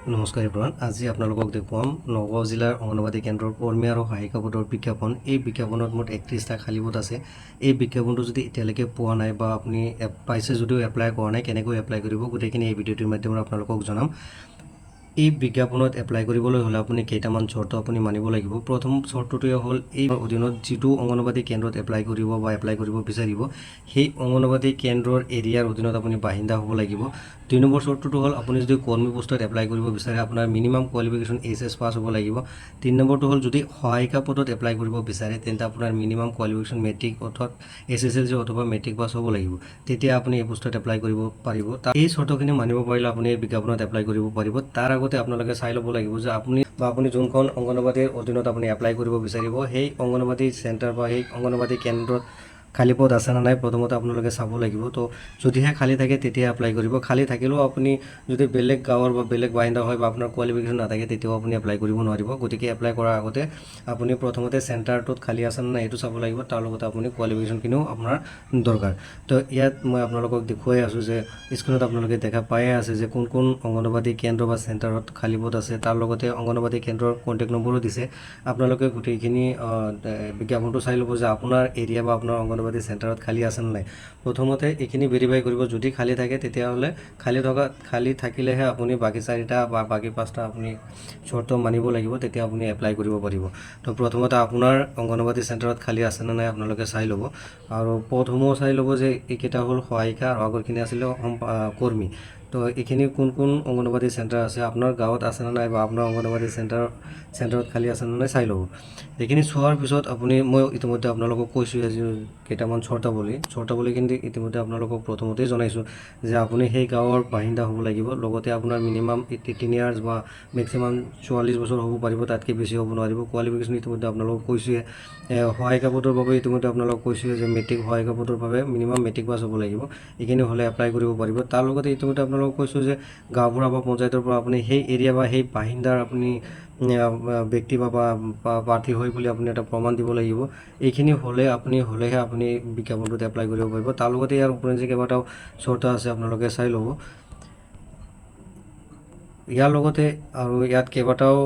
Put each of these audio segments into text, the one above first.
নমস্কাৰ এভৰিৱান আজি আপোনালোকক দেখুৱাম নগাঁও জিলাৰ অংগনবাড়ী কেন্দ্ৰৰ কৰ্মী আৰু সহায়িকা পদৰ বিজ্ঞাপন এই বিজ্ঞাপনত মুঠ 31টা খালী পদ আছে এই বিজ্ঞাপনটো যদি এতিয়ালৈকে পোৱা নাই বা আপুনি পাইছে যদিও এপ্লাই কৰা নাই কেনেকৈ এপ্লাই কৰিব গোটেইখিনি এই ভিডিঅ'টোৰ মাধ্যমত আপোনালোকক জনাম এই বিজ্ঞাপনত এপ্লাই কৰিবলৈ হলে আপুনি কেইটামান চৰ্ত আপুনি মানিব লাগিব প্ৰথম চৰ্তটোৱে হ'ল এই অধীনত যেটো অংগনবাড়ী কেন্দ্ৰত এপ্লাই কৰিব বা এপ্লাই কৰিব বিচাৰিব সেই অংগনবাড়ী কেন্দ্ৰৰ এৰিয়াৰ অধীনত আপুনি বাহিন্দা হ'ব লাগিব 2 নম্বৰ চৰ্তটো হ'ল আপুনি যদি কৰ্মী পোষ্টত এপ্লাই কৰিব বিচাৰে আপোনাৰ মিনিমাম কোৱালিফিকেশন HS পাস হ'ব লাগিব 3 নম্বৰটো হ'ল যদি সহায়িকা পদত এপ্লাই কৰিব বিচাৰে তেন্তে আপোনাৰ মিনিমাম কোৱালিফিকেশন মেট্ৰিক অথবা HSLC অথবা মেট্ৰিক পাস হ'ব লাগিব তেতিয়া আপুনি এই পোষ্টত এপ্লাই কৰিব পাৰিব এই চৰ্তখিনি মানিব পাৰিলে আপুনি এই বিজ্ঞাপনত এপ্লাই কৰিব পাৰিব তাৰ আগতে আপোনালোকে চাই ল'ব লাগিব যে আপুনি যোনখন অংগনবাড়ীৰ অধীনত আপুনি এপ্লাই কৰিব বিচাৰিব সেই অংগনবাড়ী চেণ্টাৰ বা সেই অংগনবাড়ী কেন্দ্ৰত খালী পদ আছে না নাই প্ৰথমতে আপোনালোকে চাব লাগিব তো যদিহে খালী থাকে তেতিয়া এপ্লাই কৰিব খালী থাকিলেও আপুনি যদি বেলেগ গাঁৱৰ বা বেলেগ বাহিন্দা হয় বা আপোনাৰ কোৱালিফিকেশন নাথাকে তেতিয়াও আপুনি এপ্লাই কৰিব নোৱাৰিব গতিকে এপ্লাই কৰাৰ আগতে আপুনি প্ৰথমতে চেণ্টাৰটোত খালী আছে না নাই এইটো চাব লাগিব তাৰ লগতে আপুনি কোৱালিফিকেশন কিনো আপোনাৰ দৰকাৰ তো ইয়াত মই আপোনালোকক দেখুৱাই আছো যে স্ক্ৰীনত আপোনালোকে দেখা পাই আছে যে কোন কোন অংগনবাড়ী কেন্দ্ৰ বা চেণ্টাৰত খালী পদ আছে তাৰ লগতে অংগনবাড়ী কেন্দ্ৰৰ কন্টেক্ট নম্বৰো দিছে আপোনালোকে গোটেইখিনি বিজ্ঞাপনটো চাই ল'ব যে আপোনাৰ এৰিয়া বা আপোনাৰ অংগনবাড়ী চেণ্টাৰত খালী আছে না নাই প্ৰথমতে এইখিনি ভেৰিফাই কৰিব যদি খালী থাকে তেতিয়া হলে খালী থাকিলেহে আপুনি বাকি 4টা বা বাকি 5টা আপুনি চৰ্ত মানিব লাগিব তেতিয়া আপুনি এপ্লাই কৰিব পাৰিব তো প্ৰথমতে আপোনাৰ অংগনবাড়ী চেণ্টাৰত খালী আছে না নাই আপোনালোকে চাই ল'ব আৰু প্ৰথমও চাই ল'ব যে এইকেইটা হ'ল সহায়িকা আৰু আগৰখিনি আছিল কৰ্মী তো এইখিনি কোন কোন অংগনবাড়ী চেণ্টাৰ আছে আপোনাৰ গাঁৱত আছে না নাই বা আপোনাৰ অংগনবাড়ী চেণ্টাৰত খালী আছে না নাই চাই ল'ব এইখিনি চোৱাৰ পিছত আপুনি মই ইতিমধ্যে আপোনালোকক কৈছোঁ যে কেইটামান চৰ্তাৱলী কিন্তু ইতিমধ্যে আপোনালোকক প্ৰথমতেই জনাইছোঁ যে আপুনি সেই গাঁৱৰ বাহিন্দা হ'ব লাগিব লগতে আপোনাৰ মিনিমাম 18 ইয়াৰ্ছ বা মেক্সিমাম 44 বছৰ হ'ব পাৰিব তাতকৈ বেছি হ'ব নোৱাৰিব কোৱালিফিকেশন ইতিমধ্যে আপোনালোকক কৈছোঁৱে সহায়িকা পদৰ বাবে ইতিমধ্যে আপোনালোকক কৈছোঁৱে যে মেট্ৰিক সহায়িকা পদৰ বাবে মিনিমাম মেট্ৰিক পাছ হ'ব লাগিব এইখিনি হ'লে এপ্লাই কৰিব পাৰিব তাৰ লগতে ইতিমধ্যে আপোনালোকক কৈছোঁ যে গাঁওবুঢ়া বা পঞ্চায়তৰ পৰা আপুনি সেই এৰিয়া বা সেই বাহিন্দাৰ আপুনি ব্যক্তি বা প্ৰাৰ্থী হয় বুলি আপুনি এটা প্ৰমাণ দিব লাগিব এইখিনি হ'লেহে আপুনি বিজ্ঞাপনটোত এপ্লাই কৰিব পাৰিব তাৰ লগতে ইয়াৰ ওপৰঞ্চি কেইবাটাও চৰ্ত আছে আপোনালোকে চাই ল'ব ইয়াৰ লগতে আৰু ইয়াত কেইবাটাও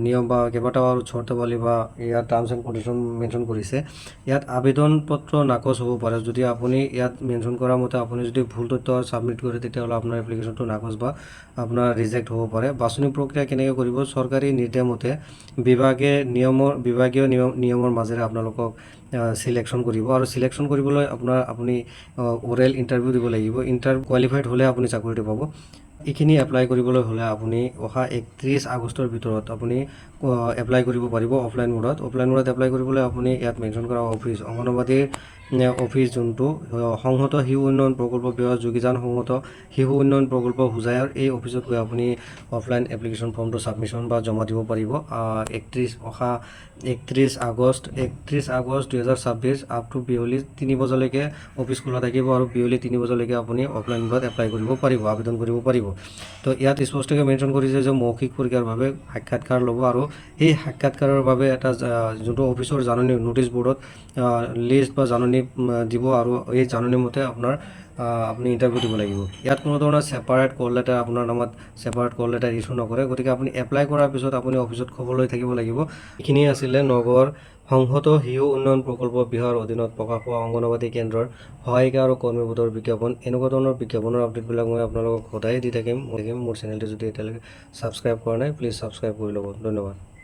নিয়ম বা কেইবাটাও আৰু চৰ্তাৱলী বা ইয়াত টাৰ্মছ এণ্ড কণ্ডিশ্যন মেনশ্যন কৰিছে ইয়াত আবেদন পত্ৰ নাকচ হ'ব পাৰে যদি আপুনি ইয়াত মেনশ্যন কৰা মতে আপুনি যদি ভুল তথ্য ছাবমিট কৰে তেতিয়াহ'লে আপোনাৰ এপ্লিকেশ্যনটো নাকচ বা আপোনাৰ ৰিজেক্ট হ'ব পাৰে বাছনি প্ৰক্ৰিয়া কেনেকৈ কৰিব চৰকাৰী নিৰ্দেশ মতে বিভাগীয় নিয়মৰ মাজেৰে আপোনালোকক সিলেকশ্যন কৰিব আৰু সিলেকশ্যন কৰিবলৈ আপুনি ওৰেল ইণ্টাৰভিউ দিব লাগিব কোৱালিফাইড হ'লে আপুনি চাকৰিটো পাব এইখিনি এপ্লাই কৰিবলৈ হ'লে আপুনি অহা 31 আগষ্টৰ ভিতৰত আপুনি এপ্লাই কৰিব পাৰিব অফলাইন মোডত এপ্লাই কৰিবলৈ আপুনি ইয়াত মেনশ্যন কৰা অফিচ অংগনবাড়ীৰ অফিচ যোনটো সংহত শিশু উন্নয়ন প্ৰকল্প বিভাগ যোগীজান সংহত শিশু উন্নয়ন প্ৰকল্প হোজাইৰ এই অফিচত গৈ আপুনি অফলাইন এপ্লিকেশ্যন ফৰ্মটো ছাবমিশ্যন বা জমা দিব পাৰিব 31 আগষ্ট 2026 আপ টু বিয়লি 3 বজালৈকে অফিচ খোলা থাকিব আৰু বিয়লি 3 বজালৈকে আপুনি অফলাইন মোডত এপ্লাই কৰিব পাৰিব আবেদন কৰিব পাৰিব তো ইয়াত স্পষ্টকৈ মেনশ্যন কৰিছে যে মৌখিক পৰীক্ষাৰ বাবে সাক্ষাৎকাৰ ল'ব আৰু এই সাক্ষাৎকাৰৰ বাবে এটা যোনটো অফিচৰ জাননী নোটিছ বৰ্ডত লিষ্ট বা জাননী দিব আৰু এই জাননী মতে আপুনি ইণ্টাৰভিউ দিব লাগিব ইয়াত কোনো ধৰণৰ ছেপাৰেট কল লেটাৰ আপোনাৰ নামত ইছ্যু নকৰে গতিকে আপুনি এপ্লাই কৰাৰ পিছত আপুনি অফিচত খবৰ লৈ থাকিব লাগিব এইখিনি আছিলে নগৰ সংহত শিশু উন্নয়ন প্ৰকল্প বিভাগৰ অধীনত প্ৰকাশ পোৱা অংগনবাড়ী কেন্দ্ৰৰ সহায়িকা আৰু কৰ্মী পদৰ বিজ্ঞাপন এনেকুৱা ধৰণৰ বিজ্ঞাপনৰ আপডেটবিলাক মই আপোনালোকক সদায় দি থাকিম মোৰ চেনেলটো যদি এতিয়ালৈকে ছাবস্ক্ৰাইব কৰা নাই প্লিজ ছাবস্ক্ৰাইব কৰি ল'ব ধন্যবাদ